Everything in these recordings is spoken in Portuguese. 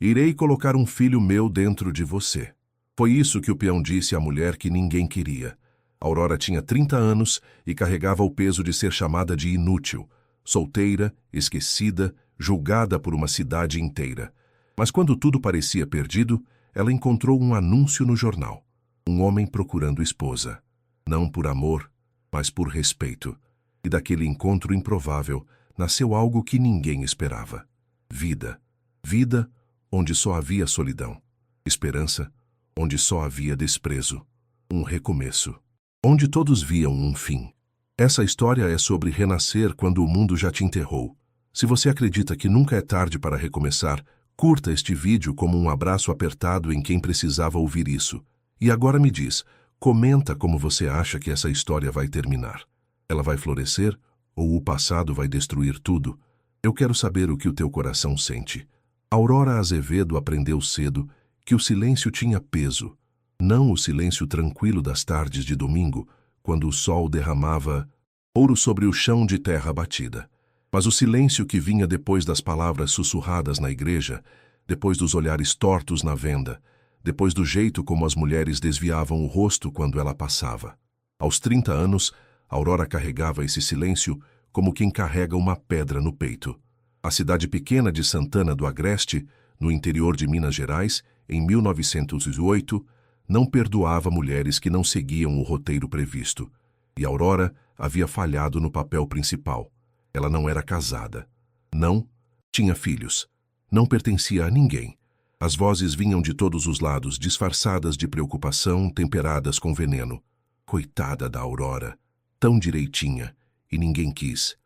Irei colocar um filho meu dentro de você. Foi isso que o peão disse à mulher que ninguém queria. Aurora tinha 30 anos e carregava o peso de ser chamada de inútil, solteira, esquecida, julgada por uma cidade inteira. Mas quando tudo parecia perdido, ela encontrou um anúncio no jornal. Um homem procurando esposa. Não por amor, mas por respeito. E daquele encontro improvável nasceu algo que ninguém esperava. Vida. Vida onde só havia solidão. Esperança onde só havia desprezo. Um recomeço. Onde todos viam um fim. Essa história é sobre renascer quando o mundo já te enterrou. Se você acredita que nunca é tarde para recomeçar, curta este vídeo como um abraço apertado em quem precisava ouvir isso. E agora me diz, comenta como você acha que essa história vai terminar. Ela vai florescer ou o passado vai destruir tudo? Eu quero saber o que o teu coração sente. Aurora Azevedo aprendeu cedo que o silêncio tinha peso. Não o silêncio tranquilo das tardes de domingo, quando o sol derramava ouro sobre o chão de terra batida. Mas o silêncio que vinha depois das palavras sussurradas na igreja, depois dos olhares tortos na venda, depois do jeito como as mulheres desviavam o rosto quando ela passava. Aos 30 anos, Aurora carregava esse silêncio como quem carrega uma pedra no peito. A cidade pequena de Santana do Agreste, no interior de Minas Gerais, em 1908, não perdoava mulheres que não seguiam o roteiro previsto. E Aurora havia falhado no papel principal. Ela não era casada. Não tinha filhos. Não pertencia a ninguém. As vozes vinham de todos os lados, disfarçadas de preocupação, temperadas com veneno. Coitada da Aurora, tão direitinha, e ninguém quis.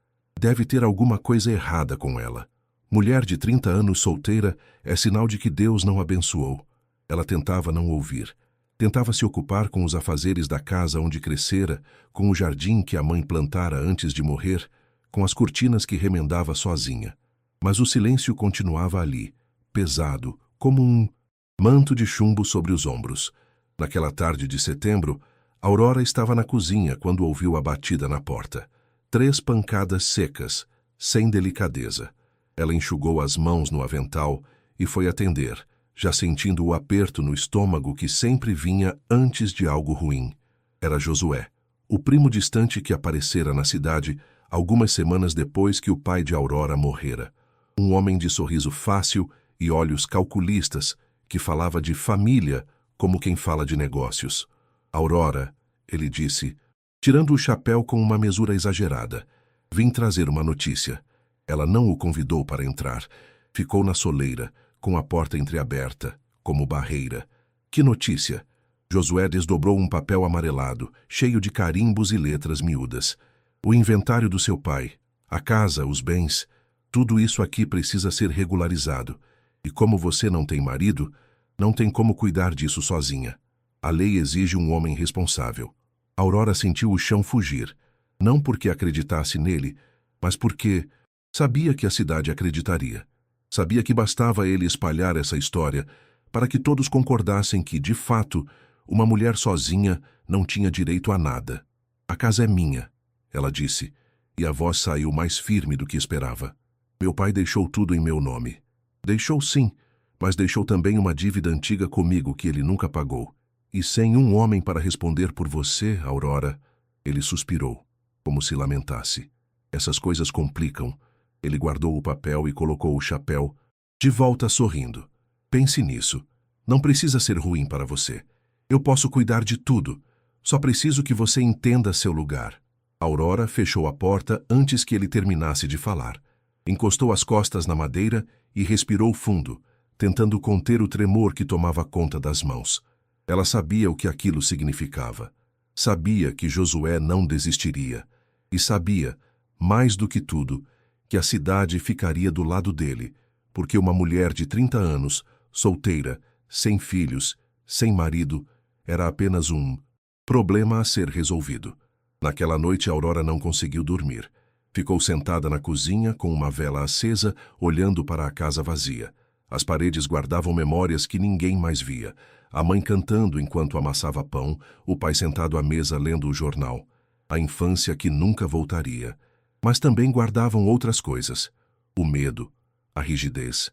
Deve ter alguma coisa errada com ela. Mulher de 30 anos solteira é sinal de que Deus não abençoou. Ela tentava não ouvir. Tentava se ocupar com os afazeres da casa onde crescera, com o jardim que a mãe plantara antes de morrer, com as cortinas que remendava sozinha. Mas o silêncio continuava ali, pesado, como um manto de chumbo sobre os ombros. Naquela tarde de setembro, Aurora estava na cozinha quando ouviu a batida na porta. 3 pancadas secas, sem delicadeza. Ela enxugou as mãos no avental e foi atender, já sentindo o aperto no estômago que sempre vinha antes de algo ruim. Era Josué, o primo distante que aparecera na cidade algumas semanas depois que o pai de Aurora morrera. Um homem de sorriso fácil e olhos calculistas, que falava de família como quem fala de negócios. Aurora, ele disse, tirando o chapéu com uma mesura exagerada. Vim trazer uma notícia. Ela não o convidou para entrar. Ficou na soleira, com a porta entreaberta, como barreira. Que notícia? Josué desdobrou um papel amarelado, cheio de carimbos e letras miúdas. O inventário do seu pai, a casa, os bens, tudo isso aqui precisa ser regularizado. E como você não tem marido, não tem como cuidar disso sozinha. A lei exige um homem responsável. Aurora sentiu o chão fugir, não porque acreditasse nele, mas porque sabia que a cidade acreditaria. Sabia que bastava ele espalhar essa história para que todos concordassem que, de fato, uma mulher sozinha não tinha direito a nada. A casa é minha, ela disse, e a voz saiu mais firme do que esperava. Meu pai deixou tudo em meu nome. Deixou sim, mas deixou também uma dívida antiga comigo que ele nunca pagou. E sem um homem para responder por você, Aurora, ele suspirou, como se lamentasse. Essas coisas complicam. Ele guardou o papel e colocou o chapéu, de volta sorrindo. Pense nisso. Não precisa ser ruim para você. Eu posso cuidar de tudo. Só preciso que você entenda seu lugar. Aurora fechou a porta antes que ele terminasse de falar. Encostou as costas na madeira e respirou fundo, tentando conter o tremor que tomava conta das mãos. Ela sabia o que aquilo significava. Sabia que Josué não desistiria. E sabia, mais do que tudo, que a cidade ficaria do lado dele, porque uma mulher de 30 anos, solteira, sem filhos, sem marido, era apenas um problema a ser resolvido. Naquela noite, Aurora não conseguiu dormir. Ficou sentada na cozinha, com uma vela acesa, olhando para a casa vazia. As paredes guardavam memórias que ninguém mais via. A mãe cantando enquanto amassava pão, o pai sentado à mesa lendo o jornal. A infância que nunca voltaria. Mas também guardavam outras coisas. O medo, a rigidez,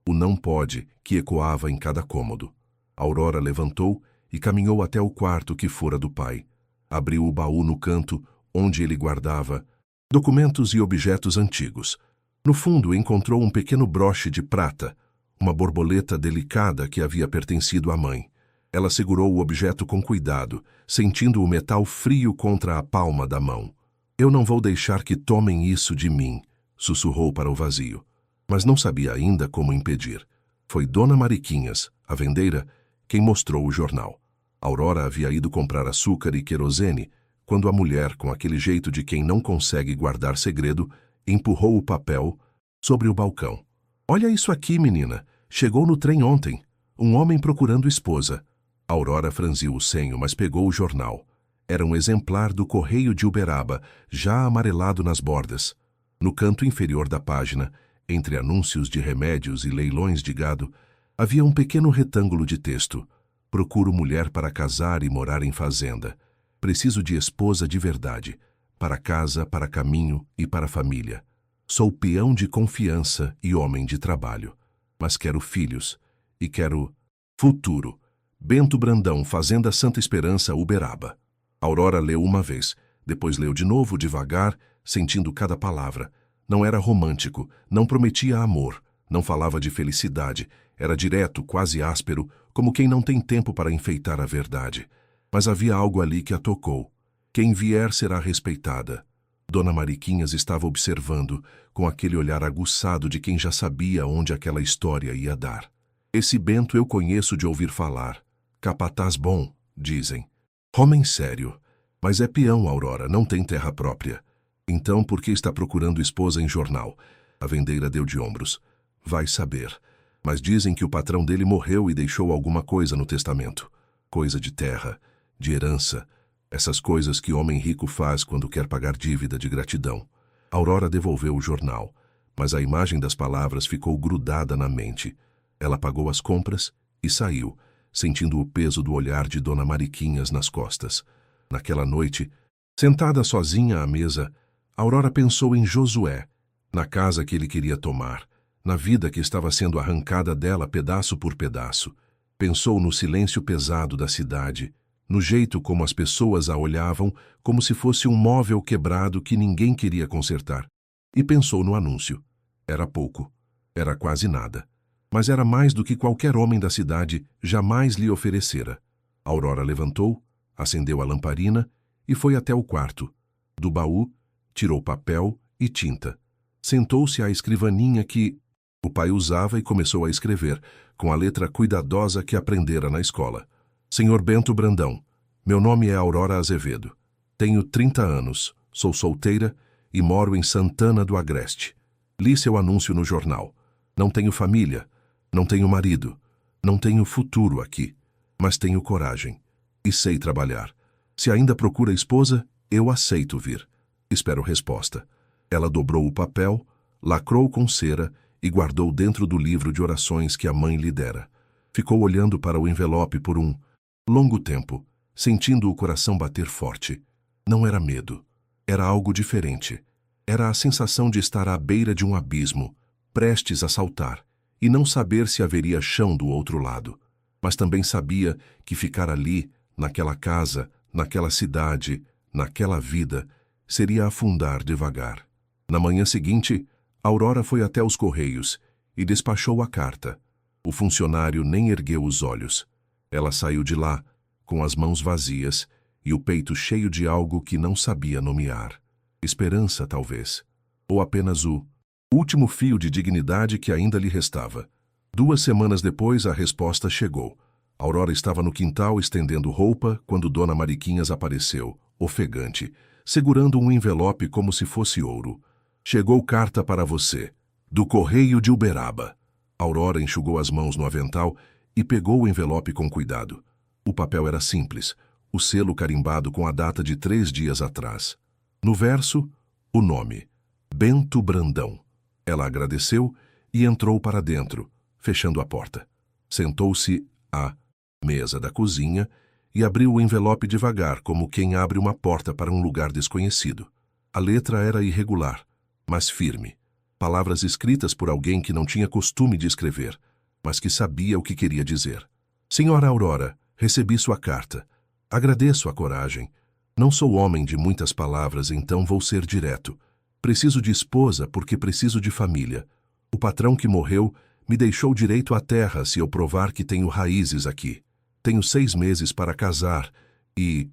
o não pode que ecoava em cada cômodo. Aurora levantou e caminhou até o quarto que fora do pai. Abriu o baú no canto, onde ele guardava documentos e objetos antigos. No fundo, encontrou um pequeno broche de prata, uma borboleta delicada que havia pertencido à mãe. Ela segurou o objeto com cuidado, sentindo o metal frio contra a palma da mão. Eu não vou deixar que tomem isso de mim, sussurrou para o vazio. Mas não sabia ainda como impedir. Foi Dona Mariquinhas, a vendeira, quem mostrou o jornal. Aurora havia ido comprar açúcar e querosene, quando a mulher, com aquele jeito de quem não consegue guardar segredo, empurrou o papel sobre o balcão. Olha isso aqui, menina. Chegou no trem ontem. Um homem procurando esposa. Aurora franziu o senho, mas pegou o jornal. Era um exemplar do Correio de Uberaba, já amarelado nas bordas. No canto inferior da página, entre anúncios de remédios e leilões de gado, havia um pequeno retângulo de texto. Procuro mulher para casar e morar em fazenda. Preciso de esposa de verdade, para casa, para caminho e para família. Sou peão de confiança e homem de trabalho. Mas quero filhos e quero futuro. Bento Brandão, Fazenda Santa Esperança, Uberaba. Aurora leu uma vez, depois leu de novo devagar, sentindo cada palavra. Não era romântico, não prometia amor, não falava de felicidade. Era direto, quase áspero, como quem não tem tempo para enfeitar a verdade. Mas havia algo ali que a tocou. Quem vier será respeitada. Dona Mariquinhas estava observando, com aquele olhar aguçado de quem já sabia onde aquela história ia dar. Esse Bento eu conheço de ouvir falar. Capataz bom, dizem. Homem sério. Mas é peão, Aurora, não tem terra própria. Então, por que está procurando esposa em jornal? A vendeira deu de ombros. Vai saber. Mas dizem que o patrão dele morreu e deixou alguma coisa no testamento. Coisa de terra, de herança. Essas coisas que homem rico faz quando quer pagar dívida de gratidão. Aurora devolveu o jornal, mas a imagem das palavras ficou grudada na mente. Ela pagou as compras e saiu, sentindo o peso do olhar de Dona Mariquinhas nas costas. Naquela noite, sentada sozinha à mesa, Aurora pensou em Josué, na casa que ele queria tomar, na vida que estava sendo arrancada dela pedaço por pedaço. Pensou no silêncio pesado da cidade, no jeito como as pessoas a olhavam como se fosse um móvel quebrado que ninguém queria consertar. E pensou no anúncio. Era pouco. Era quase nada. Mas era mais do que qualquer homem da cidade jamais lhe oferecera. Aurora levantou, acendeu a lamparina e foi até o quarto. Do baú, tirou papel e tinta. Sentou-se à escrivaninha que o pai usava e começou a escrever, com a letra cuidadosa que aprendera na escola. Senhor Bento Brandão, meu nome é Aurora Azevedo. Tenho 30 anos, sou solteira e moro em Santana do Agreste. Li seu anúncio no jornal. Não tenho família, não tenho marido, não tenho futuro aqui, mas tenho coragem e sei trabalhar. Se ainda procura esposa, eu aceito vir. Espero resposta. Ela dobrou o papel, lacrou com cera e guardou dentro do livro de orações que a mãe lhe dera. Ficou olhando para o envelope por um longo tempo, sentindo o coração bater forte. Não era medo. Era algo diferente. Era a sensação de estar à beira de um abismo, prestes a saltar, e não saber se haveria chão do outro lado. Mas também sabia que ficar ali, naquela casa, naquela cidade, naquela vida, seria afundar devagar. Na manhã seguinte, Aurora foi até os Correios e despachou a carta. O funcionário nem ergueu os olhos. Ela saiu de lá, com as mãos vazias e o peito cheio de algo que não sabia nomear. Esperança, talvez. Ou apenas o último fio de dignidade que ainda lhe restava. 2 semanas depois, a resposta chegou. Aurora estava no quintal estendendo roupa quando Dona Mariquinhas apareceu, ofegante, segurando um envelope como se fosse ouro. Chegou carta para você, do Correio de Uberaba. Aurora enxugou as mãos no avental e pegou o envelope com cuidado. O papel era simples, o selo carimbado com a data de 3 dias atrás. No verso, o nome, Bento Brandão. Ela agradeceu e entrou para dentro, fechando a porta. Sentou-se à mesa da cozinha e abriu o envelope devagar, como quem abre uma porta para um lugar desconhecido. A letra era irregular, mas firme. palavras escritas por alguém que não tinha costume de escrever, mas que sabia o que queria dizer. Senhora Aurora, recebi sua carta. Agradeço a coragem. Não sou homem de muitas palavras, então vou ser direto. Preciso de esposa porque preciso de família. O patrão que morreu me deixou direito à terra se eu provar que tenho raízes aqui. Tenho 6 meses para casar e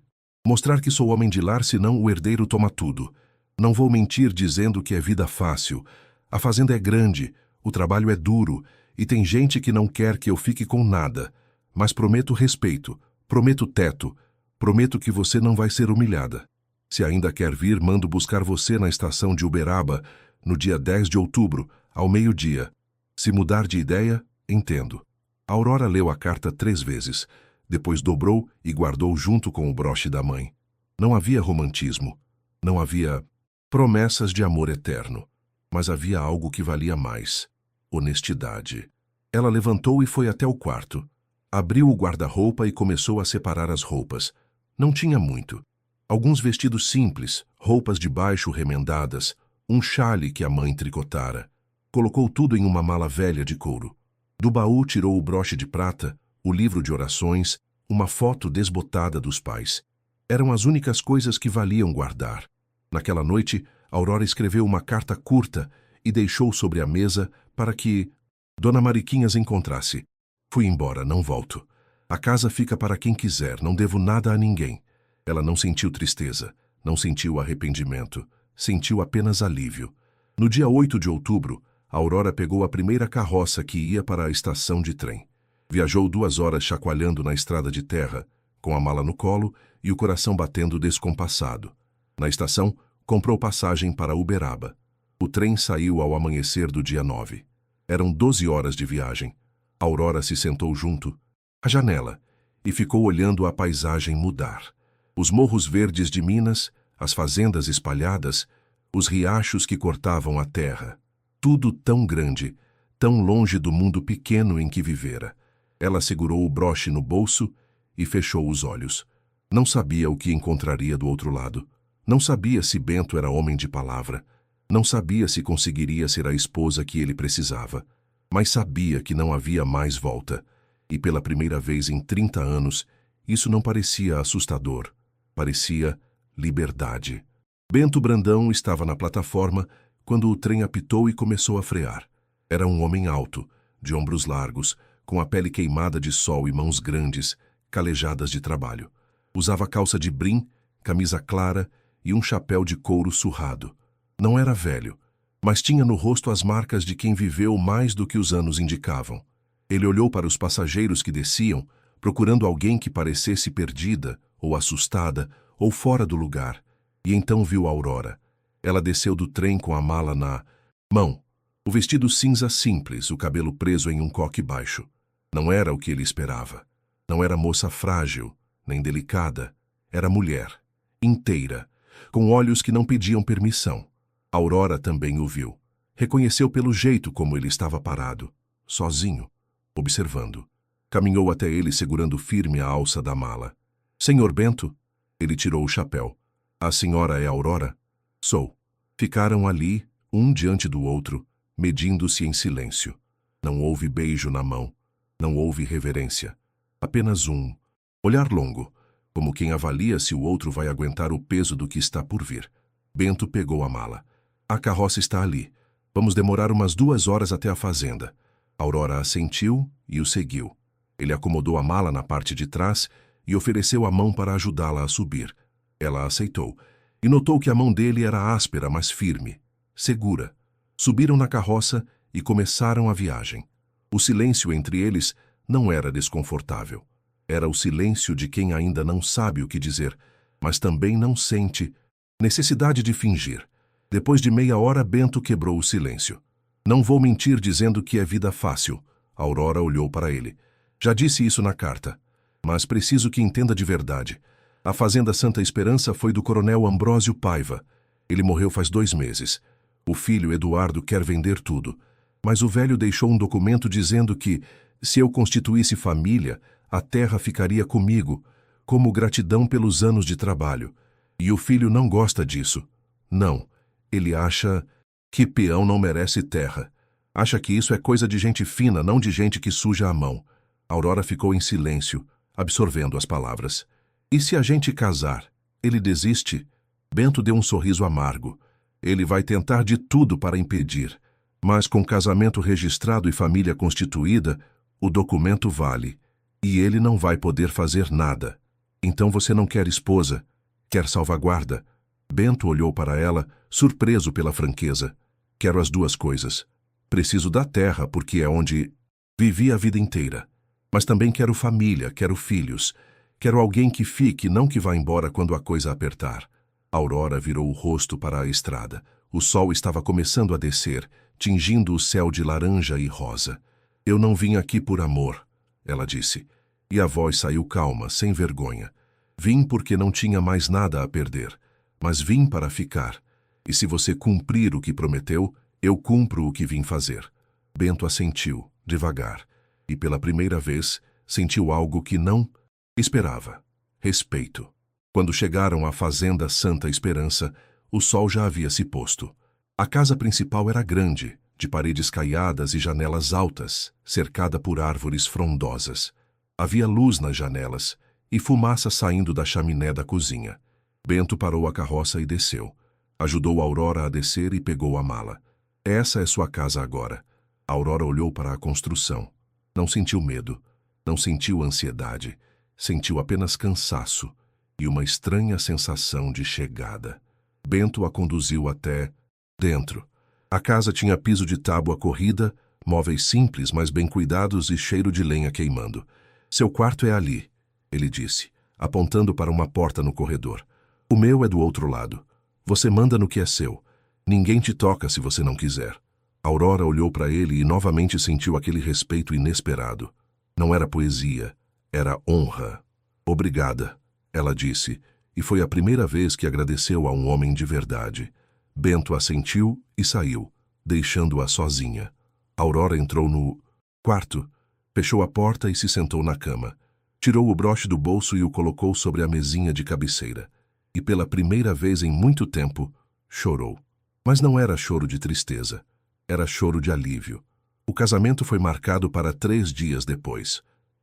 mostrar que sou homem de lar, senão o herdeiro toma tudo. Não vou mentir dizendo que é vida fácil. A fazenda é grande, o trabalho é duro e tem gente que não quer que eu fique com nada. Mas prometo respeito, prometo teto, prometo que você não vai ser humilhada. Se ainda quer vir, mando buscar você na estação de Uberaba, no dia 10 de outubro, ao meio-dia. Se mudar de ideia, entendo. Aurora leu a carta 3 vezes, depois dobrou e guardou junto com o broche da mãe. Não havia romantismo, não havia promessas de amor eterno, mas havia algo que valia mais: honestidade. Ela levantou e foi até o quarto. Abriu o guarda-roupa e começou a separar as roupas. Não tinha muito. Alguns vestidos simples, roupas de baixo remendadas, um chale que a mãe tricotara. Colocou tudo em uma mala velha de couro. Do baú tirou o broche de prata, o livro de orações, uma foto desbotada dos pais. Eram as únicas coisas que valiam guardar. Naquela noite, Aurora escreveu uma carta curta e deixou sobre a mesa para que Dona Mariquinhas encontrasse. Fui embora, não volto. A casa fica para quem quiser, não devo nada a ninguém. Ela não sentiu tristeza, não sentiu arrependimento, sentiu apenas alívio. No dia 8 de outubro, Aurora pegou a primeira carroça que ia para a estação de trem. Viajou 2 horas chacoalhando na estrada de terra, com a mala no colo e o coração batendo descompassado. Na estação, comprou passagem para Uberaba. O trem saiu ao amanhecer do dia 9. Eram 12 horas de viagem. Aurora se sentou junto à janela e ficou olhando a paisagem mudar. Os morros verdes de Minas, as fazendas espalhadas, os riachos que cortavam a terra. Tudo tão grande, tão longe do mundo pequeno em que vivera. Ela segurou o broche no bolso e fechou os olhos. Não sabia o que encontraria do outro lado. Não sabia se Bento era homem de palavra. Não sabia se conseguiria ser a esposa que ele precisava. Mas sabia que não havia mais volta. E pela primeira vez em 30 anos, isso não parecia assustador. Parecia liberdade. Bento Brandão estava na plataforma quando o trem apitou e começou a frear. Era um homem alto, de ombros largos, com a pele queimada de sol e mãos grandes, calejadas de trabalho. Usava calça de brim, camisa clara e um chapéu de couro surrado. Não era velho, mas tinha no rosto as marcas de quem viveu mais do que os anos indicavam. Ele olhou para os passageiros que desciam, procurando alguém que parecesse perdida, ou assustada, ou fora do lugar, e então viu Aurora. Ela desceu do trem com a mala na mão. O vestido cinza simples, o cabelo preso em um coque baixo. Não era o que ele esperava. Não era moça frágil, nem delicada. Era mulher, inteira, com olhos que não pediam permissão. Aurora também o viu. Reconheceu pelo jeito como ele estava parado, sozinho, observando. Caminhou até ele segurando firme a alça da mala. Senhor Bento? Ele tirou o chapéu. A senhora é Aurora? Sou. Ficaram ali, um diante do outro, medindo-se em silêncio. Não houve beijo na mão. Não houve reverência. Apenas um olhar longo, como quem avalia se o outro vai aguentar o peso do que está por vir. Bento pegou a mala. A carroça está ali. Vamos demorar umas 2 horas até a fazenda. Aurora assentiu e o seguiu. Ele acomodou a mala na parte de trás e ofereceu a mão para ajudá-la a subir. Ela aceitou, e notou que a mão dele era áspera, mas firme, segura. Subiram na carroça e começaram a viagem. O silêncio entre eles não era desconfortável. Era o silêncio de quem ainda não sabe o que dizer, mas também não sente necessidade de fingir. Depois de meia hora, Bento quebrou o silêncio. Não vou mentir dizendo que é vida fácil. Aurora olhou para ele. Já disse isso na carta, mas preciso que entenda de verdade. A fazenda Santa Esperança foi do coronel Ambrósio Paiva. Ele morreu faz 2 meses. O filho Eduardo quer vender tudo, mas o velho deixou um documento dizendo que, se eu constituísse família, a terra ficaria comigo, como gratidão pelos anos de trabalho. E o filho não gosta disso. Não, ele acha Que peão não merece terra. Acha que isso é coisa de gente fina, não de gente que suja a mão. Aurora ficou em silêncio, absorvendo as palavras. E se a gente casar? Ele desiste? Bento deu um sorriso amargo. Ele vai tentar de tudo para impedir. Mas com casamento registrado e família constituída, o documento vale. E ele não vai poder fazer nada. Então você não quer esposa, quer salvaguarda? Bento olhou para ela, surpreso pela franqueza. Quero as duas coisas. Preciso da terra, porque é onde vivi a vida inteira. Mas também quero família, quero filhos. Quero alguém que fique, não que vá embora quando a coisa apertar. Aurora virou o rosto para a estrada. O sol estava começando a descer, tingindo o céu de laranja e rosa. Eu não vim aqui por amor, ela disse. E a voz saiu calma, sem vergonha. Vim porque não tinha mais nada a perder. Mas vim para ficar. E se você cumprir o que prometeu, eu cumpro o que vim fazer. Bento assentiu, devagar. E pela primeira vez, sentiu algo que não esperava. Respeito. Quando chegaram à fazenda Santa Esperança, o sol já havia se posto. A casa principal era grande, de paredes caiadas e janelas altas, cercada por árvores frondosas. Havia luz nas janelas e fumaça saindo da chaminé da cozinha. Bento parou a carroça e desceu. Ajudou Aurora a descer e pegou a mala. Essa é sua casa agora. Aurora olhou para a construção. Não sentiu medo, não sentiu ansiedade, sentiu apenas cansaço e uma estranha sensação de chegada. Bento a conduziu até dentro. A casa tinha piso de tábua corrida, móveis simples, mas bem cuidados e cheiro de lenha queimando. Seu quarto é ali, ele disse, apontando para uma porta no corredor. O meu é do outro lado. Você manda no que é seu. Ninguém te toca se você não quiser. Aurora olhou para ele e novamente sentiu aquele respeito inesperado. Não era poesia, era honra. Obrigada, ela disse, e foi a primeira vez que agradeceu a um homem de verdade. Bento assentiu e saiu, deixando-a sozinha. Aurora entrou no quarto, fechou a porta e se sentou na cama. Tirou o broche do bolso e o colocou sobre a mesinha de cabeceira. E pela primeira vez em muito tempo, chorou. Mas não era choro de tristeza, era choro de alívio. O casamento foi marcado para 3 dias depois.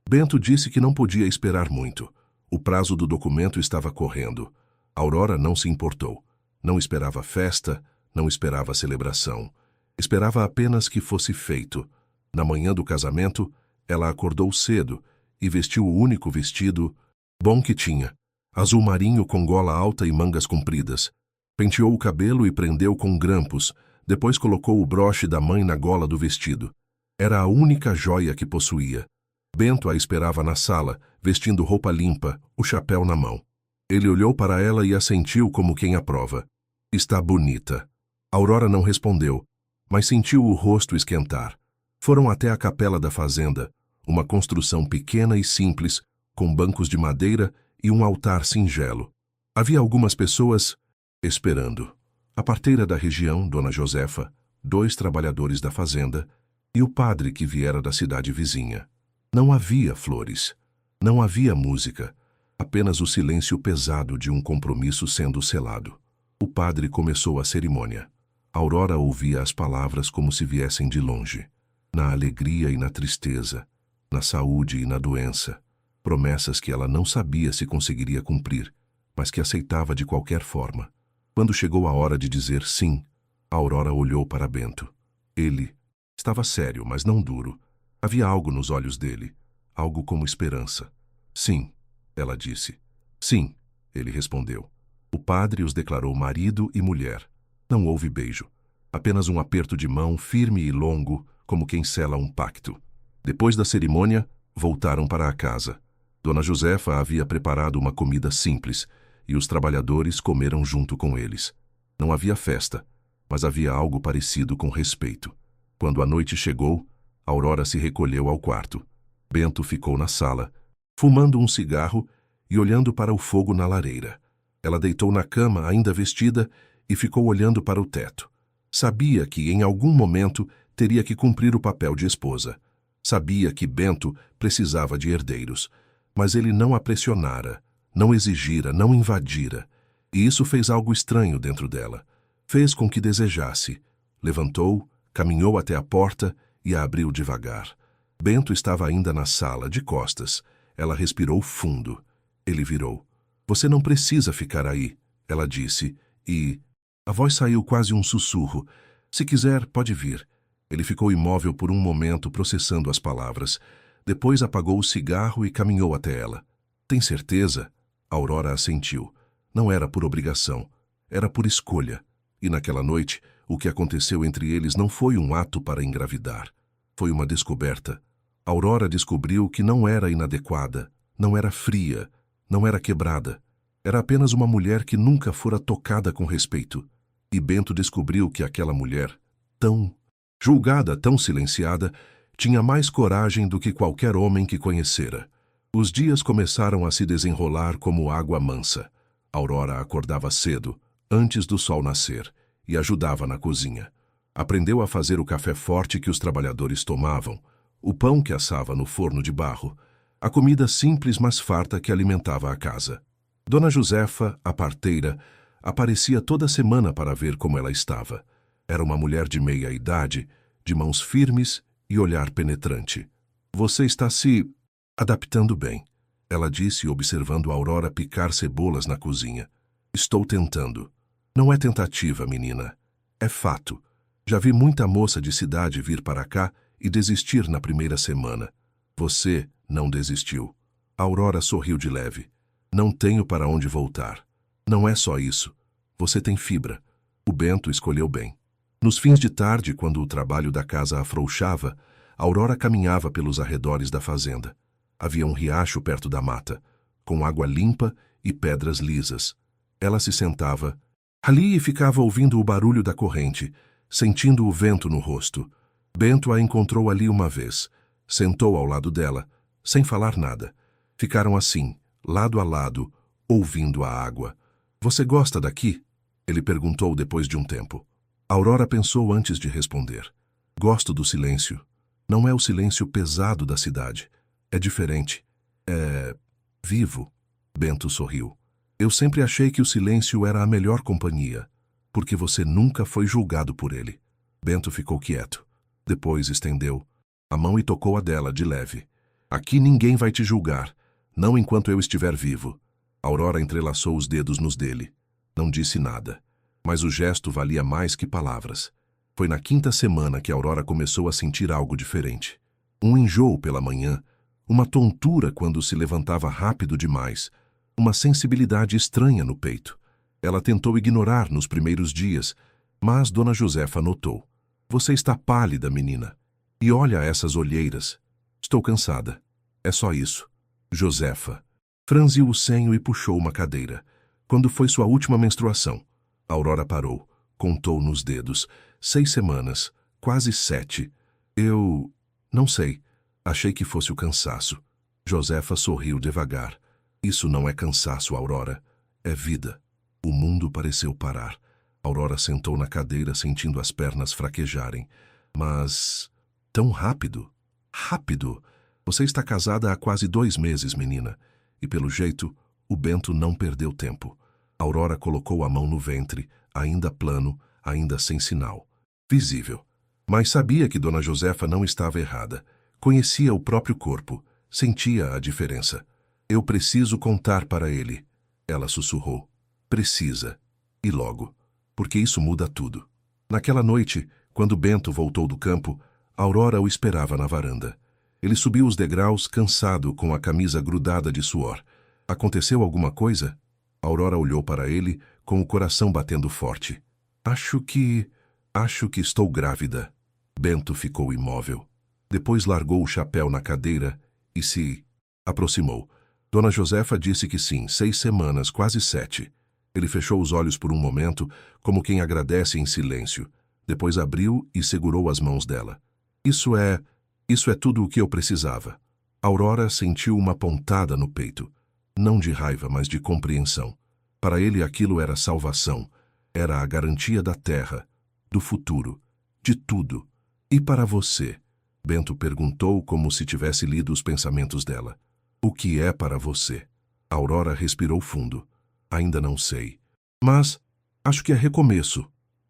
Bento disse que não podia esperar muito. O prazo do documento estava correndo. Aurora não se importou. Não esperava festa, não esperava celebração. Esperava apenas que fosse feito. Na manhã do casamento, ela acordou cedo e vestiu o único vestido bom que tinha. Azul marinho com gola alta e mangas compridas. Penteou o cabelo e prendeu com grampos, depois colocou o broche da mãe na gola do vestido. Era a única joia que possuía. Bento a esperava na sala, vestindo roupa limpa, o chapéu na mão. Ele olhou para ela e assentiu como quem aprova. Está bonita. Aurora não respondeu, mas sentiu o rosto esquentar. Foram até a capela da fazenda, uma construção pequena e simples, com bancos de madeira e um altar singelo. Havia algumas pessoas esperando. A parteira da região, Dona Josefa, 2 trabalhadores da fazenda e o padre que viera da cidade vizinha. Não havia flores, não havia música, apenas o silêncio pesado de um compromisso sendo selado. O padre começou a cerimônia. Aurora ouvia as palavras como se viessem de longe, na alegria e na tristeza, na saúde e na doença, promessas que ela não sabia se conseguiria cumprir, mas que aceitava de qualquer forma. Quando chegou a hora de dizer sim, Aurora olhou para Bento. Ele estava sério, mas não duro. Havia algo nos olhos dele, algo como esperança. Sim, ela disse. Sim, ele respondeu. O padre os declarou marido e mulher. Não houve beijo, apenas um aperto de mão firme e longo, como quem sela um pacto. Depois da cerimônia, voltaram para a casa. Dona Josefa havia preparado uma comida simples, e os trabalhadores comeram junto com eles. Não havia festa, mas havia algo parecido com respeito. Quando a noite chegou, Aurora se recolheu ao quarto. Bento ficou na sala, fumando um cigarro e olhando para o fogo na lareira. Ela deitou na cama, ainda vestida, e ficou olhando para o teto. Sabia que, em algum momento, teria que cumprir o papel de esposa. Sabia que Bento precisava de herdeiros, mas ele não a pressionara, não exigira, não invadira. E isso fez algo estranho dentro dela. Fez com que desejasse Levantou, caminhou até a porta e a abriu devagar. Bento estava ainda na sala, de costas. Ela respirou fundo. Ele virou. Você não precisa ficar aí, ela disse, e... A voz saiu quase um sussurro. Se quiser, pode vir. Ele ficou imóvel por um momento, processando as palavras. Depois apagou o cigarro e caminhou até ela. Tem certeza? Aurora assentiu. Não era por obrigação. Era por escolha. E naquela noite, o que aconteceu entre eles não foi um ato para engravidar. Foi uma descoberta. Aurora descobriu que não era inadequada, não era fria, não era quebrada. Era apenas uma mulher que nunca fora tocada com respeito. E Bento descobriu que aquela mulher, tão julgada, tão silenciada, tinha mais coragem do que qualquer homem que conhecera. Os dias começaram a se desenrolar como água mansa. Aurora acordava cedo, antes do sol nascer, e ajudava na cozinha. Aprendeu a fazer o café forte que os trabalhadores tomavam, o pão que assava no forno de barro, a comida simples mas farta que alimentava a casa. Dona Josefa, a parteira, aparecia toda semana para ver como ela estava. Era uma mulher de meia idade, de mãos firmes e olhar penetrante. Você está se adaptando bem, ela disse, observando Aurora picar cebolas na cozinha. Estou tentando. Não é tentativa, menina. É fato. Já vi muita moça de cidade vir para cá e desistir na primeira semana. Você não desistiu. Aurora sorriu de leve. Não tenho para onde voltar. Não é só isso. Você tem fibra. O Bento escolheu bem. Nos fins de tarde, quando o trabalho da casa afrouxava, Aurora caminhava pelos arredores da fazenda. Havia um riacho perto da mata, com água limpa e pedras lisas. Ela se sentava ali e ficava ouvindo o barulho da corrente, sentindo o vento no rosto. Bento a encontrou ali uma vez. Sentou ao lado dela, sem falar nada. Ficaram assim, lado a lado, ouvindo a água. Você gosta daqui? Ele perguntou depois de um tempo. Aurora pensou antes de responder. Gosto do silêncio. Não é o silêncio pesado da cidade. É diferente. É vivo. Bento sorriu. Eu sempre achei que o silêncio era a melhor companhia, porque você nunca foi julgado por ele. Bento ficou quieto. Depois estendeu a mão e tocou a dela de leve. Aqui ninguém vai te julgar, não enquanto eu estiver vivo. Aurora entrelaçou os dedos nos dele. Não disse nada, mas o gesto valia mais que palavras. Foi na quinta semana que Aurora começou a sentir algo diferente. Um enjoo pela manhã, uma tontura quando se levantava rápido demais, uma sensibilidade estranha no peito. Ela tentou ignorar nos primeiros dias, mas Dona Josefa notou. Você está pálida, menina. E olha essas olheiras. Estou cansada. É só isso. Josefa franziu o senho e puxou uma cadeira. Quando foi sua última menstruação? Aurora parou, contou nos dedos. 6 semanas, quase 7. Eu não sei. Achei que fosse o cansaço. Josefa sorriu devagar. Isso não é cansaço, Aurora. É vida. O mundo pareceu parar. Aurora sentou na cadeira, sentindo as pernas fraquejarem. Mas... tão rápido? Rápido! Você está casada há quase 2 meses, menina. E pelo jeito, o Bento não perdeu tempo. Aurora colocou a mão no ventre, ainda plano, ainda sem sinal. Visível. Mas sabia que Dona Josefa não estava errada. Conhecia o próprio corpo. Sentia a diferença. Eu preciso contar para ele. Ela sussurrou. Precisa. E logo. Porque isso muda tudo. Naquela noite, quando Bento voltou do campo, Aurora o esperava na varanda. Ele subiu os degraus, cansado, com a camisa grudada de suor. Aconteceu alguma coisa? Aurora olhou para ele, com o coração batendo forte. Acho que estou grávida. Bento ficou imóvel. Depois largou o chapéu na cadeira e se aproximou. Dona Josefa disse que sim, 6 semanas, quase 7. Ele fechou os olhos por um momento, como quem agradece em silêncio. Depois abriu e segurou as mãos dela. Isso é tudo o que eu precisava. Aurora sentiu uma pontada no peito. Não de raiva, mas de compreensão. Para ele aquilo era salvação. Era a garantia da terra, do futuro, de tudo. E para você? Bento perguntou como se tivesse lido os pensamentos dela. O que é para você? Aurora respirou fundo. Ainda não sei. Mas acho que é recomeço.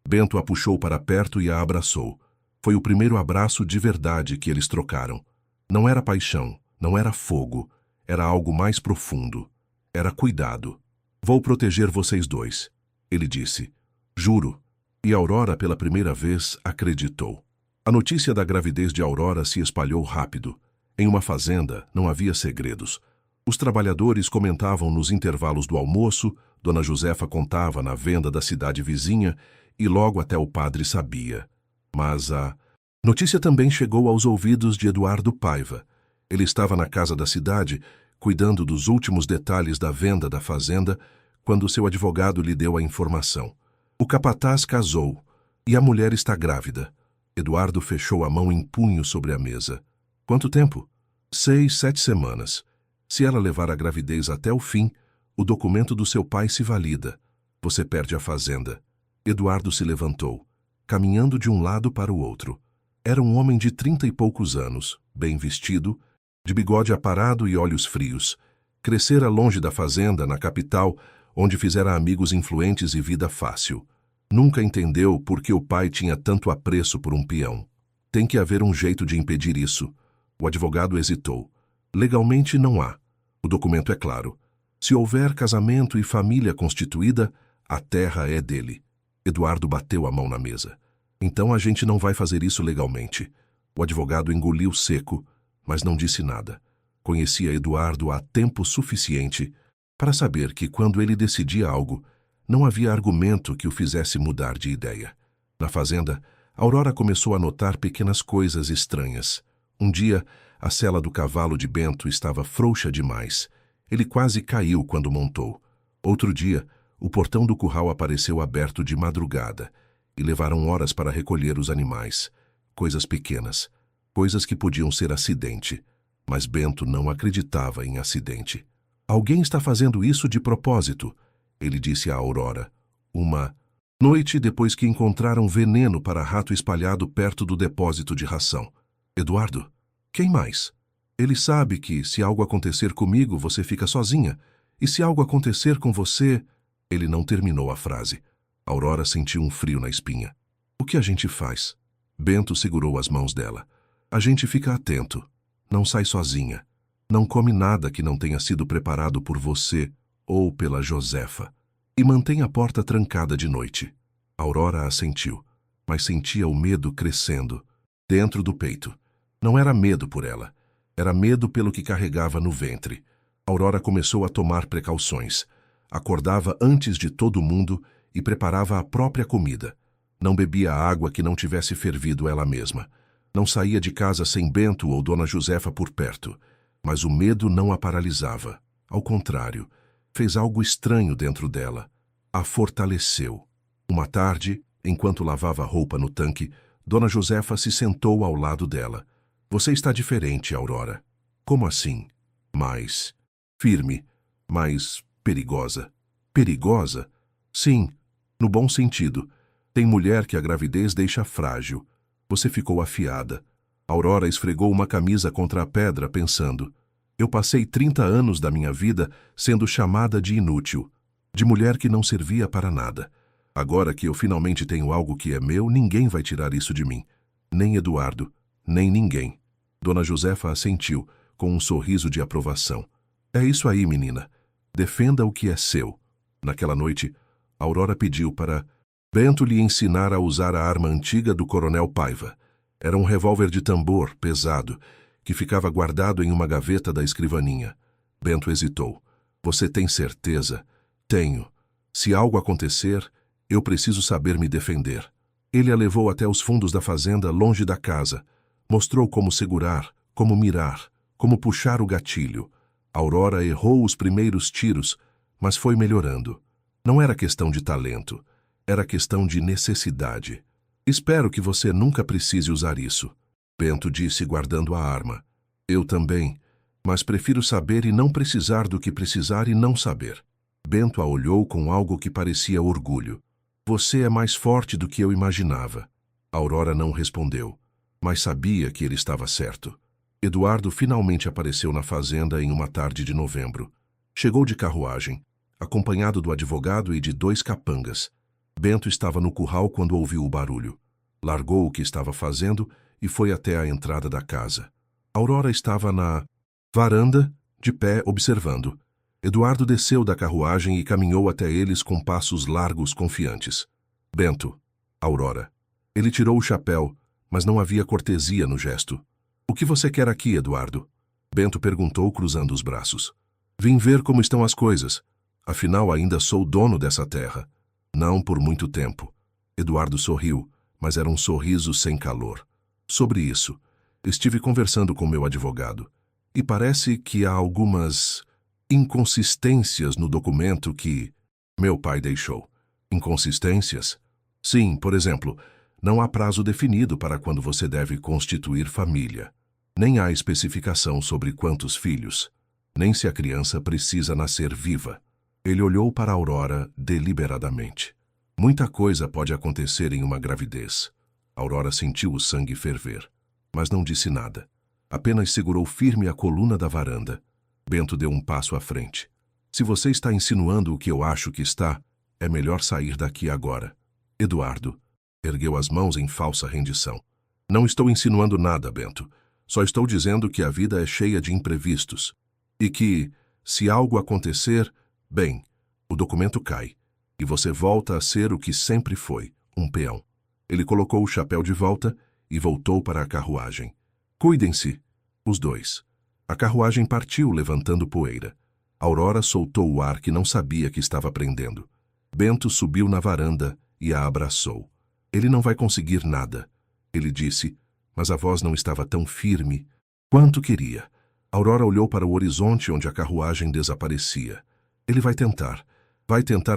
Bento a puxou para perto e a abraçou. Foi o primeiro abraço de verdade que eles trocaram. Não era paixão, não era fogo, era algo mais profundo. Era cuidado. Vou proteger vocês dois, ele disse. Juro. E Aurora, pela primeira vez, acreditou. A notícia da gravidez de Aurora se espalhou rápido. Em uma fazenda, não havia segredos. Os trabalhadores comentavam nos intervalos do almoço, Dona Josefa contava na venda da cidade vizinha e logo até o padre sabia. Mas a notícia também chegou aos ouvidos de Eduardo Paiva. Ele estava na casa da cidade, cuidando dos últimos detalhes da venda da fazenda, quando seu advogado lhe deu a informação. O capataz casou e a mulher está grávida. Eduardo fechou a mão em punho sobre a mesa. Quanto tempo? 6, 7 semanas. Se ela levar a gravidez até o fim, o documento do seu pai se valida. Você perde a fazenda. Eduardo se levantou, caminhando de um lado para o outro. Era um homem de 30 e poucos anos, bem vestido, de bigode aparado e olhos frios. Crescera longe da fazenda, na capital, onde fizera amigos influentes e vida fácil. Nunca entendeu por que o pai tinha tanto apreço por um peão. Tem que haver um jeito de impedir isso. O advogado hesitou. Legalmente não há. O documento é claro. Se houver casamento e família constituída, a terra é dele. Eduardo bateu a mão na mesa. Então a gente não vai fazer isso legalmente. O advogado engoliu seco, mas não disse nada. Conhecia Eduardo há tempo suficiente para saber que quando ele decidia algo, não havia argumento que o fizesse mudar de ideia. Na fazenda, Aurora começou a notar pequenas coisas estranhas. Um dia, a sela do cavalo de Bento estava frouxa demais. Ele quase caiu quando montou. Outro dia, o portão do curral apareceu aberto de madrugada e levaram horas para recolher os animais. Coisas pequenas, coisas que podiam ser acidente, mas Bento não acreditava em acidente. Alguém está fazendo isso de propósito, ele disse a Aurora. Uma noite depois que encontraram veneno para rato espalhado perto do depósito de ração. Eduardo, quem mais? Ele sabe que, se algo acontecer comigo, você fica sozinha. E se algo acontecer com você... Ele não terminou a frase. Aurora sentiu um frio na espinha. O que a gente faz? Bento segurou as mãos dela. A gente fica atento. Não sai sozinha. Não come nada que não tenha sido preparado por você ou pela Josefa. E mantém a porta trancada de noite. Aurora assentiu, mas sentia o medo crescendo, dentro do peito. Não era medo por ela. Era medo pelo que carregava no ventre. Aurora começou a tomar precauções. Acordava antes de todo mundo e preparava a própria comida. Não bebia água que não tivesse fervido ela mesma. Não saía de casa sem Bento ou Dona Josefa por perto. Mas o medo não a paralisava. Ao contrário, fez algo estranho dentro dela. A fortaleceu. Uma tarde, enquanto lavava roupa no tanque, Dona Josefa se sentou ao lado dela. Você está diferente, Aurora. Como assim? Mais firme, mais perigosa. Perigosa? Sim, no bom sentido. Tem mulher que a gravidez deixa frágil. Você ficou afiada. Aurora esfregou uma camisa contra a pedra, pensando. Eu passei 30 anos da minha vida sendo chamada de inútil, de mulher que não servia para nada. Agora que eu finalmente tenho algo que é meu, ninguém vai tirar isso de mim. Nem Eduardo, nem ninguém. Dona Josefa assentiu, com um sorriso de aprovação. É isso aí, menina. Defenda o que é seu. Naquela noite, Aurora pediu para Bento lhe ensinar a usar a arma antiga do coronel Paiva. Era um revólver de tambor, pesado, que ficava guardado em uma gaveta da escrivaninha. Bento hesitou. Você tem certeza? Tenho. Se algo acontecer, eu preciso saber me defender. Ele a levou até os fundos da fazenda, longe da casa. Mostrou como segurar, como mirar, como puxar o gatilho. Aurora errou os primeiros tiros, mas foi melhorando. Não era questão de talento, era questão de necessidade. Espero que você nunca precise usar isso, Bento disse guardando a arma. Eu também, mas prefiro saber e não precisar do que precisar e não saber. Bento a olhou com algo que parecia orgulho. Você é mais forte do que eu imaginava. Aurora não respondeu, mas sabia que ele estava certo. Eduardo finalmente apareceu na fazenda em uma tarde de novembro. Chegou de carruagem, acompanhado do advogado e de 2 capangas. Bento estava no curral quando ouviu o barulho. Largou o que estava fazendo e foi até a entrada da casa. Aurora estava na varanda, de pé, observando. Eduardo desceu da carruagem e caminhou até eles com passos largos, confiantes. Bento. Aurora. Ele tirou o chapéu, mas não havia cortesia no gesto. O que você quer aqui, Eduardo? Bento perguntou, cruzando os braços. Vim ver como estão as coisas. Afinal, ainda sou dono dessa terra. Não por muito tempo. Eduardo sorriu, mas era um sorriso sem calor. Sobre isso, estive conversando com meu advogado. E parece que há algumas inconsistências no documento que meu pai deixou. Inconsistências? Sim, por exemplo, não há prazo definido para quando você deve constituir família. Nem há especificação sobre quantos filhos. Nem se a criança precisa nascer viva. Ele olhou para Aurora deliberadamente. Muita coisa pode acontecer em uma gravidez. Aurora sentiu o sangue ferver, mas não disse nada. Apenas segurou firme a coluna da varanda. Bento deu um passo à frente. Se você está insinuando o que eu acho que está, é melhor sair daqui agora. Eduardo ergueu as mãos em falsa rendição. Não estou insinuando nada, Bento. Só estou dizendo que a vida é cheia de imprevistos. E que, se algo acontecer, bem, o documento cai. E você volta a ser o que sempre foi, um peão. Ele colocou o chapéu de volta e voltou para a carruagem. Cuidem-se, os dois. A carruagem partiu, levantando poeira. Aurora soltou o ar que não sabia que estava prendendo. Bento subiu na varanda e a abraçou. Ele não vai conseguir nada, ele disse, mas a voz não estava tão firme quanto queria. Aurora olhou para o horizonte onde a carruagem desaparecia. Ele vai tentar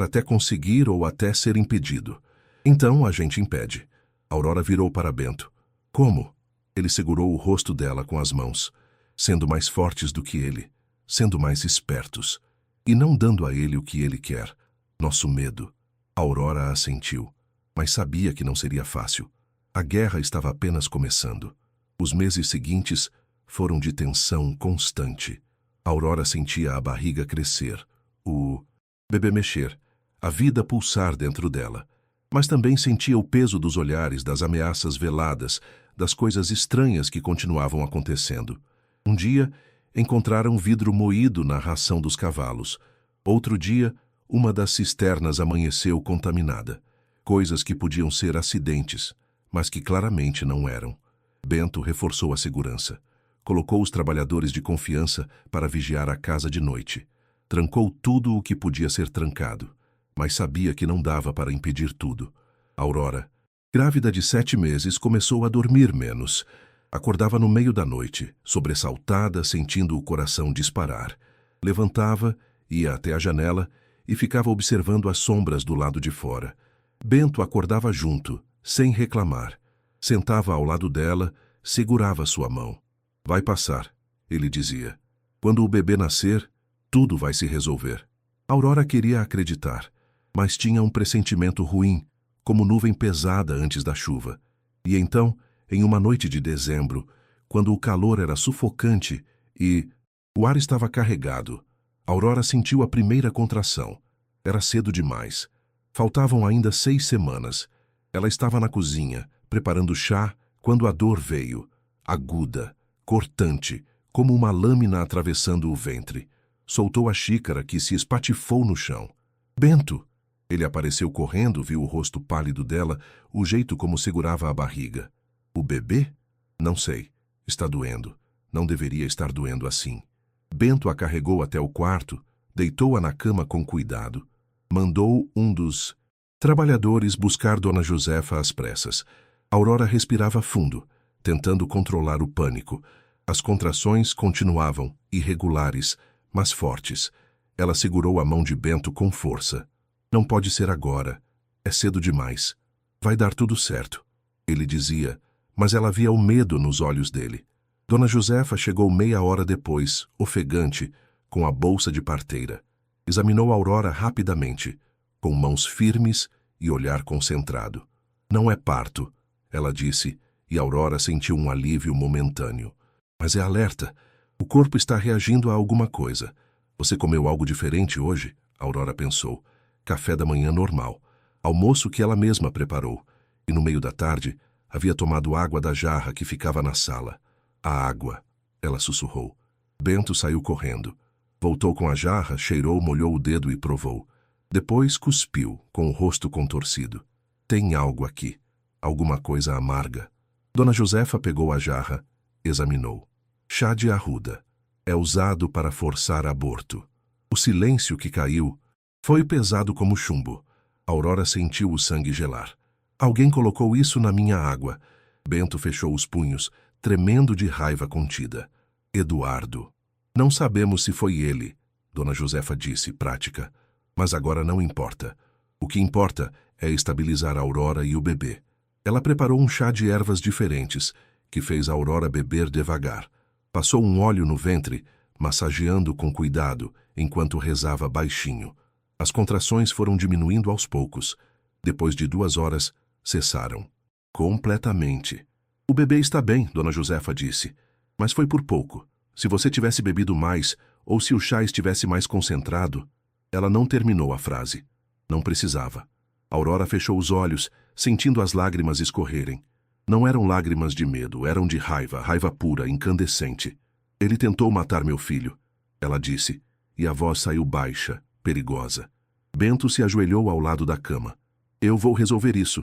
até conseguir ou até ser impedido. Então a gente impede. Aurora virou para Bento. Como? Ele segurou o rosto dela com as mãos, sendo mais fortes do que ele, sendo mais espertos, e não dando a ele o que ele quer, nosso medo. Aurora assentiu, mas sabia que não seria fácil. A guerra estava apenas começando. Os meses seguintes foram de tensão constante. Aurora sentia a barriga crescer, o bebê mexer, a vida pulsar dentro dela, mas também sentia o peso dos olhares, das ameaças veladas, das coisas estranhas que continuavam acontecendo. Um dia, encontraram vidro moído na ração dos cavalos. Outro dia, uma das cisternas amanheceu contaminada. Coisas que podiam ser acidentes, mas que claramente não eram. Bento reforçou a segurança. Colocou os trabalhadores de confiança para vigiar a casa de noite. Trancou tudo o que podia ser trancado, mas sabia que não dava para impedir tudo. Aurora, grávida de 7 meses, começou a dormir menos. Acordava no meio da noite, sobressaltada, sentindo o coração disparar. Levantava, ia até a janela e ficava observando as sombras do lado de fora. Bento acordava junto, sem reclamar. Sentava ao lado dela, segurava sua mão. Vai passar, ele dizia. Quando o bebê nascer, tudo vai se resolver. Aurora queria acreditar, mas tinha um pressentimento ruim, como nuvem pesada antes da chuva. E então, em uma noite de dezembro, quando o calor era sufocante e o ar estava carregado, Aurora sentiu a primeira contração. Era cedo demais. Faltavam ainda 6 semanas. Ela estava na cozinha, preparando chá, quando a dor veio, aguda, cortante, como uma lâmina atravessando o ventre. Soltou a xícara que se espatifou no chão. Bento! Ele apareceu correndo, viu o rosto pálido dela, o jeito como segurava a barriga. O bebê? Não sei. Está doendo. Não deveria estar doendo assim. Bento a carregou até o quarto, deitou-a na cama com cuidado. Mandou um dos trabalhadores buscar Dona Josefa às pressas. Aurora respirava fundo, tentando controlar o pânico. As contrações continuavam, irregulares, mas fortes. Ela segurou a mão de Bento com força. Não pode ser agora. É cedo demais. Vai dar tudo certo, ele dizia, mas ela via o medo nos olhos dele. Dona Josefa chegou meia hora depois, ofegante, com a bolsa de parteira. Examinou Aurora rapidamente, com mãos firmes e olhar concentrado. Não é parto, ela disse, e Aurora sentiu um alívio momentâneo. Mas é alerta. O corpo está reagindo a alguma coisa. Você comeu algo diferente hoje? Aurora pensou. Café da manhã normal. almoço que ela mesma preparou, e no meio da tarde havia tomado água da jarra que ficava na sala. A água, ela sussurrou. Bento saiu correndo. Voltou com a jarra, cheirou, molhou o dedo e provou. Depois cuspiu, com o rosto contorcido. Tem algo aqui. Alguma coisa amarga. Dona Josefa pegou a jarra, examinou. Chá de arruda. É usado para forçar aborto. O silêncio que caiu foi pesado como chumbo. Aurora sentiu o sangue gelar. Alguém colocou isso na minha água. Bento fechou os punhos, tremendo de raiva contida. Eduardo. Não sabemos se foi ele, Dona Josefa disse, prática. Mas agora não importa. O que importa é estabilizar a Aurora e o bebê. Ela preparou um chá de ervas diferentes, que fez a Aurora beber devagar. Passou um óleo no ventre, massageando com cuidado, enquanto rezava baixinho. As contrações foram diminuindo aos poucos. Depois de 2 horas, cessaram. Completamente. O bebê está bem, Dona Josefa disse. Mas foi por pouco. Se você tivesse bebido mais, ou se o chá estivesse mais concentrado... Ela não terminou a frase. Não precisava. Aurora fechou os olhos, sentindo as lágrimas escorrerem. Não eram lágrimas de medo, eram de raiva, raiva pura, incandescente. Ele tentou matar meu filho, ela disse, e a voz saiu baixa, perigosa. Bento se ajoelhou ao lado da cama. Eu vou resolver isso.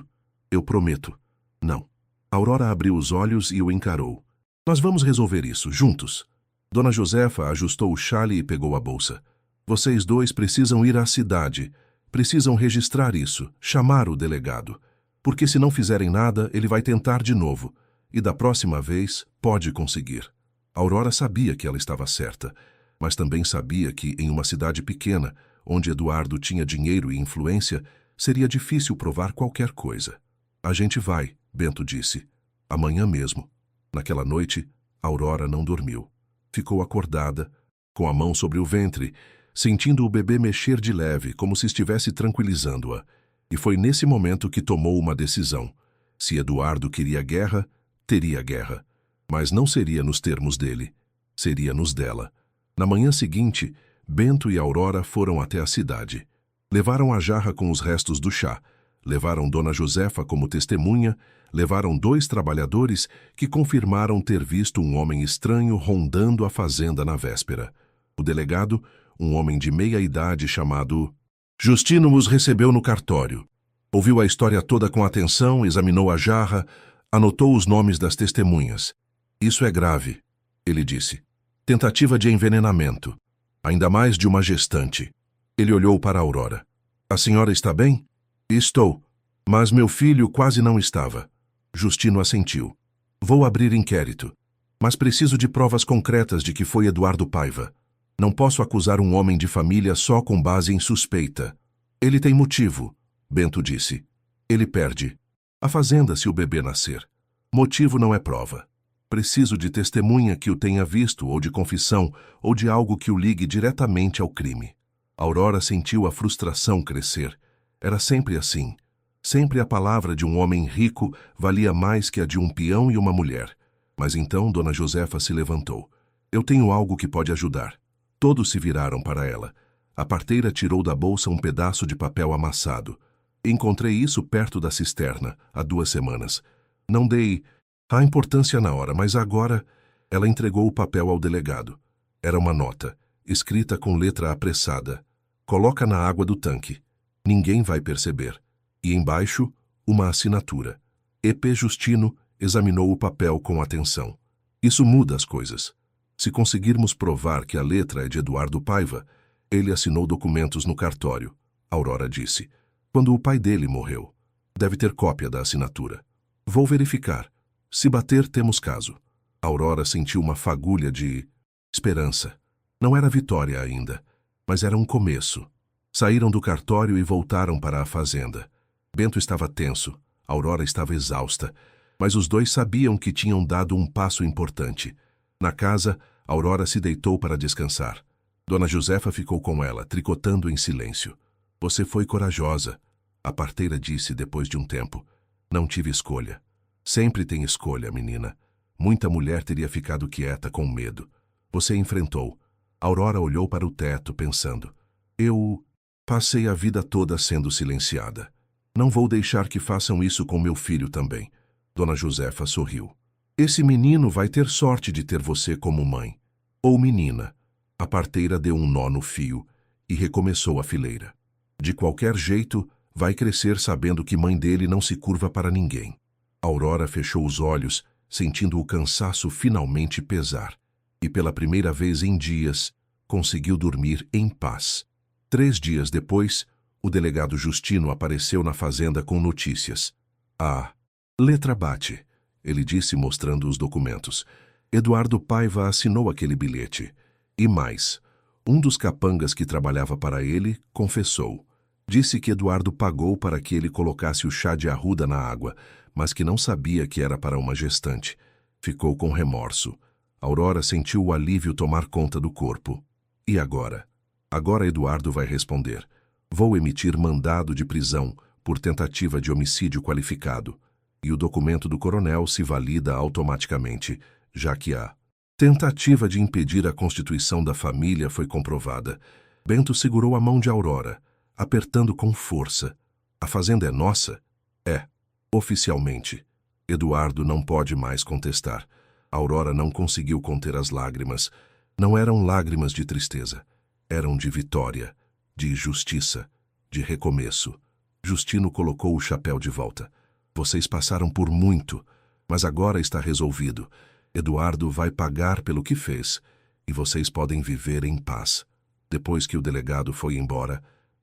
Eu prometo. Não. Aurora abriu os olhos e o encarou. Nós vamos resolver isso, juntos. Dona Josefa ajustou o xale e pegou a bolsa. Vocês dois precisam ir à cidade. Precisam registrar isso, chamar o delegado. Porque se não fizerem nada, ele vai tentar de novo. E da próxima vez, pode conseguir. Aurora sabia que ela estava certa, mas também sabia que, em uma cidade pequena, onde Eduardo tinha dinheiro e influência, seria difícil provar qualquer coisa. A gente vai, Bento disse. Amanhã mesmo. Naquela noite, Aurora não dormiu. Ficou acordada, com a mão sobre o ventre, sentindo o bebê mexer de leve, como se estivesse tranquilizando-a. E foi nesse momento que tomou uma decisão. Se Eduardo queria guerra, teria guerra. Mas não seria nos termos dele. Seria nos dela. Na manhã seguinte, Bento e Aurora foram até a cidade. Levaram a jarra com os restos do chá. Levaram Dona Josefa como testemunha. Levaram 2 trabalhadores que confirmaram ter visto um homem estranho rondando a fazenda na véspera. O delegado, um homem de meia idade chamado Justino, os recebeu no cartório. Ouviu a história toda com atenção, examinou a jarra, anotou os nomes das testemunhas. Isso é grave, ele disse. Tentativa de envenenamento. Ainda mais de uma gestante. Ele olhou para Aurora. A senhora está bem? Estou. Mas meu filho quase não estava. Justino assentiu. Vou abrir inquérito. Mas preciso de provas concretas de que foi Eduardo Paiva. Não posso acusar um homem de família só com base em suspeita. Ele tem motivo, Bento disse. Ele perde a fazenda se o bebê nascer. Motivo não é prova. Preciso de testemunha que o tenha visto, ou de confissão, ou de algo que o ligue diretamente ao crime. Aurora sentiu a frustração crescer. Era sempre assim. Sempre a palavra de um homem rico valia mais que a de um peão e uma mulher. Mas então Dona Josefa se levantou. Eu tenho algo que pode ajudar. Todos se viraram para ela. A parteira tirou da bolsa um pedaço de papel amassado. Encontrei isso perto da cisterna, há 2 semanas. Não dei a importância na hora, mas agora ela entregou o papel ao delegado. Era uma nota, escrita com letra apressada. Coloca na água do tanque. Ninguém vai perceber. E embaixo, uma assinatura. E.P. Justino examinou o papel com atenção. Isso muda as coisas. Se conseguirmos provar que a letra é de Eduardo Paiva, ele assinou documentos no cartório, Aurora disse, quando o pai dele morreu. Deve ter cópia da assinatura. Vou verificar. Se bater, temos caso. Aurora sentiu uma fagulha de esperança. Não era vitória ainda, mas era um começo. Saíram do cartório e voltaram para a fazenda. Bento estava tenso, Aurora estava exausta, mas os dois sabiam que tinham dado um passo importante. Na casa, Aurora se deitou para descansar. Dona Josefa ficou com ela, tricotando em silêncio. Você foi corajosa, a parteira disse depois de um tempo. Não tive escolha. Sempre tem escolha, menina. Muita mulher teria ficado quieta com medo. Você enfrentou. Aurora olhou para o teto, pensando. Eu passei a vida toda sendo silenciada. Não vou deixar que façam isso com meu filho também. Dona Josefa sorriu. Esse menino vai ter sorte de ter você como mãe. Ou menina. A parteira deu um nó no fio e recomeçou a fileira. De qualquer jeito, vai crescer sabendo que mãe dele não se curva para ninguém. Aurora fechou os olhos, sentindo o cansaço finalmente pesar. E pela primeira vez em dias, conseguiu dormir em paz. 3 dias depois, o delegado Justino apareceu na fazenda com notícias. A letra bate, ele disse mostrando os documentos. Eduardo Paiva assinou aquele bilhete. E mais, um dos capangas que trabalhava para ele confessou. Disse que Eduardo pagou para que ele colocasse o chá de arruda na água, mas que não sabia que era para uma gestante. Ficou com remorso. Aurora sentiu o alívio tomar conta do corpo. E agora? Agora Eduardo vai responder. Vou emitir mandado de prisão por tentativa de homicídio qualificado. E o documento do coronel se valida automaticamente, já que a tentativa de impedir a constituição da família foi comprovada. Bento segurou a mão de Aurora, apertando com força. A fazenda é nossa? É. Oficialmente. Eduardo não pode mais contestar. Aurora não conseguiu conter as lágrimas. Não eram lágrimas de tristeza. Eram de vitória, de justiça, de recomeço. Justino colocou o chapéu de volta. Vocês passaram por muito, mas agora está resolvido. Eduardo vai pagar pelo que fez, e vocês podem viver em paz. Depois que o delegado foi embora,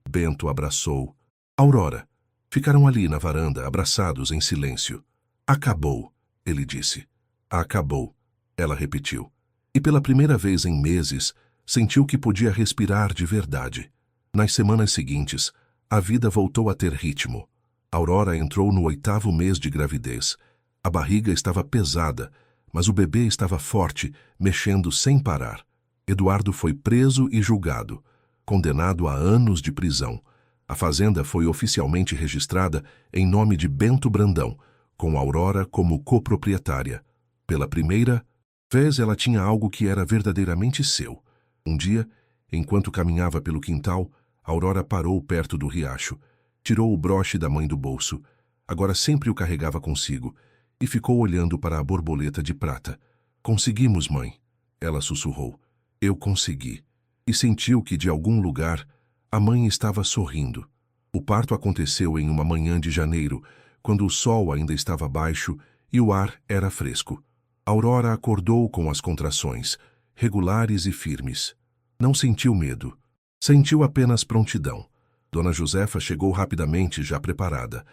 Bento abraçou Aurora. Ficaram ali na varanda, abraçados em silêncio. Acabou, ele disse. Acabou, ela repetiu. E pela primeira vez em meses, sentiu que podia respirar de verdade. Nas semanas seguintes, a vida voltou a ter ritmo. Aurora entrou no 8º mês de gravidez. A barriga estava pesada, mas o bebê estava forte, mexendo sem parar. Eduardo foi preso e julgado, condenado a anos de prisão. A fazenda foi oficialmente registrada em nome de Bento Brandão, com Aurora como coproprietária. Pela primeira vez, ela tinha algo que era verdadeiramente seu. Um dia, enquanto caminhava pelo quintal, Aurora parou perto do riacho, tirou o broche da mãe do bolso, agora sempre o carregava consigo, e ficou olhando para a borboleta de prata. Conseguimos, mãe, ela sussurrou. Eu consegui. E sentiu que, de algum lugar, a mãe estava sorrindo. O parto aconteceu em uma manhã de janeiro, quando o sol ainda estava baixo e o ar era fresco. Aurora acordou com as contrações, regulares e firmes. Não sentiu medo. Sentiu apenas prontidão. Dona Josefa chegou rapidamente, já preparada.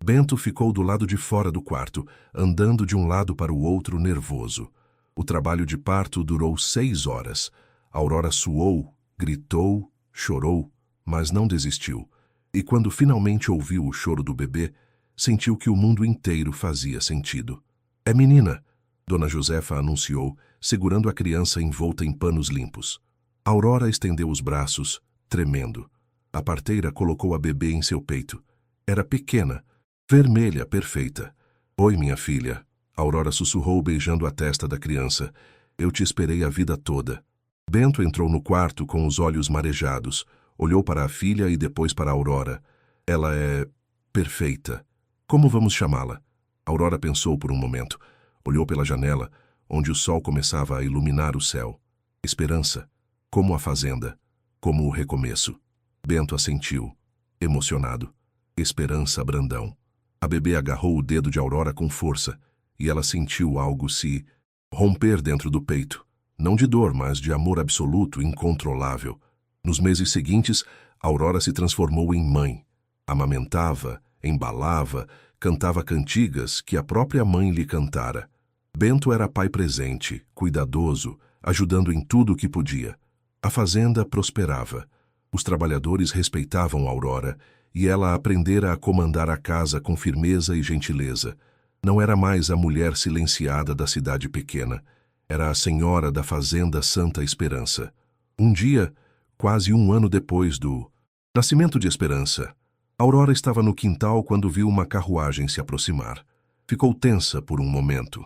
Bento ficou do lado de fora do quarto, andando de um lado para o outro nervoso. O trabalho de parto durou 6 horas. Aurora suou, gritou, chorou, mas não desistiu. E quando finalmente ouviu o choro do bebê, sentiu que o mundo inteiro fazia sentido. É menina, Dona Josefa anunciou, segurando a criança envolta em panos limpos. Aurora estendeu os braços, tremendo. A parteira colocou a bebê em seu peito. Era pequena, vermelha, perfeita. Oi, minha filha, Aurora sussurrou beijando a testa da criança. Eu te esperei a vida toda. Bento entrou no quarto com os olhos marejados, olhou para a filha e depois para Aurora. Ela é perfeita. Como vamos chamá-la? Aurora pensou por um momento. Olhou pela janela, onde o sol começava a iluminar o céu. Esperança, como a fazenda, como o recomeço. Bento assentiu, emocionado. Esperança Brandão. A bebê agarrou o dedo de Aurora com força, e ela sentiu algo se romper dentro do peito. Não de dor, mas de amor absoluto, incontrolável. Nos meses seguintes, Aurora se transformou em mãe. Amamentava, embalava, cantava cantigas que a própria mãe lhe cantara. Bento era pai presente, cuidadoso, ajudando em tudo o que podia. A fazenda prosperava. Os trabalhadores respeitavam Aurora, e ela aprendera a comandar a casa com firmeza e gentileza. Não era mais a mulher silenciada da cidade pequena. Era a senhora da fazenda Santa Esperança. Um dia, quase 1 ano depois do nascimento de Esperança, Aurora estava no quintal quando viu uma carruagem se aproximar. Ficou tensa por um momento,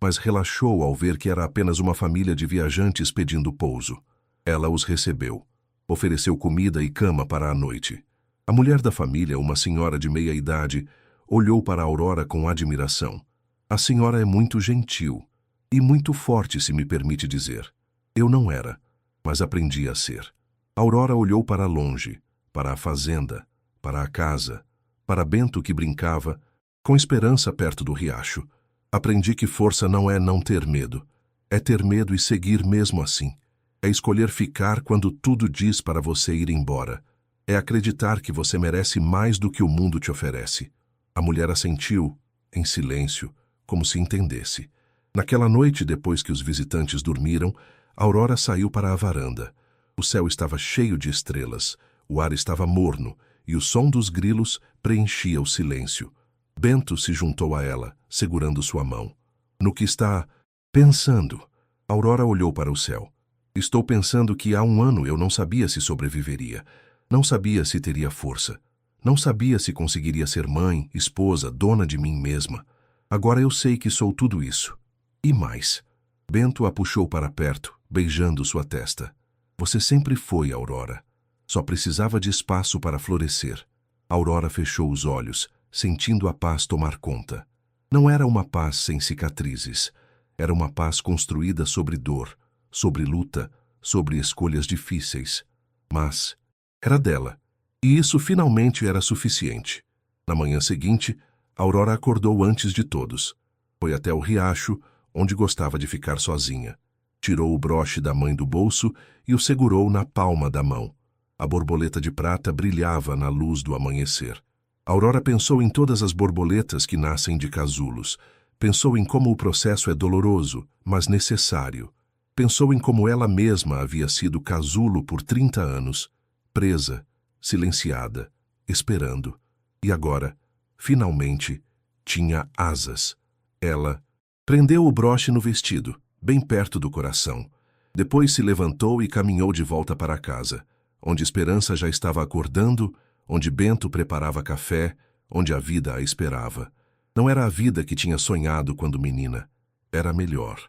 mas relaxou ao ver que era apenas uma família de viajantes pedindo pouso. Ela os recebeu. Ofereceu comida e cama para a noite. A mulher da família, uma senhora de meia idade, olhou para Aurora com admiração. A senhora é muito gentil e muito forte, se me permite dizer. Eu não era, mas aprendi a ser. Aurora olhou para longe, para a fazenda, para a casa, para Bento que brincava, com esperança perto do riacho. Aprendi que força não é não ter medo. É ter medo e seguir mesmo assim. É escolher ficar quando tudo diz para você ir embora. É acreditar que você merece mais do que o mundo te oferece. A mulher assentiu, em silêncio, como se entendesse. Naquela noite, depois que os visitantes dormiram, Aurora saiu para a varanda. O céu estava cheio de estrelas, o ar estava morno e o som dos grilos preenchia o silêncio. Bento se juntou a ela, segurando sua mão. No que está pensando? Aurora olhou para o céu. Estou pensando que há um ano eu não sabia se sobreviveria. Não sabia se teria força. Não sabia se conseguiria ser mãe, esposa, dona de mim mesma. Agora eu sei que sou tudo isso. E mais. Bento a puxou para perto, beijando sua testa. Você sempre foi, Aurora. Só precisava de espaço para florescer. Aurora fechou os olhos, sentindo a paz tomar conta. Não era uma paz sem cicatrizes. Era uma paz construída sobre dor, sobre luta, sobre escolhas difíceis. Mas era dela. E isso finalmente era suficiente. Na manhã seguinte, Aurora acordou antes de todos. Foi até o riacho, onde gostava de ficar sozinha. Tirou o broche da mãe do bolso e o segurou na palma da mão. A borboleta de prata brilhava na luz do amanhecer. Aurora pensou em todas as borboletas que nascem de casulos. Pensou em como o processo é doloroso, mas necessário. Pensou em como ela mesma havia sido casulo por 30 anos, presa, silenciada, esperando. E agora, finalmente, tinha asas. Ela prendeu o broche no vestido, bem perto do coração. Depois se levantou e caminhou de volta para casa, onde Esperança já estava acordando, onde Bento preparava café, onde a vida a esperava. Não era a vida que tinha sonhado quando menina. Era melhor,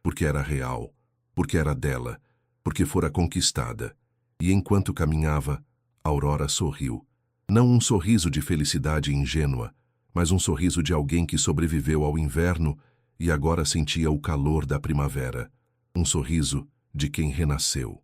porque era real, porque era dela, porque fora conquistada. E enquanto caminhava, Aurora sorriu. Não um sorriso de felicidade ingênua, mas um sorriso de alguém que sobreviveu ao inverno e agora sentia o calor da primavera. Um sorriso de quem renasceu.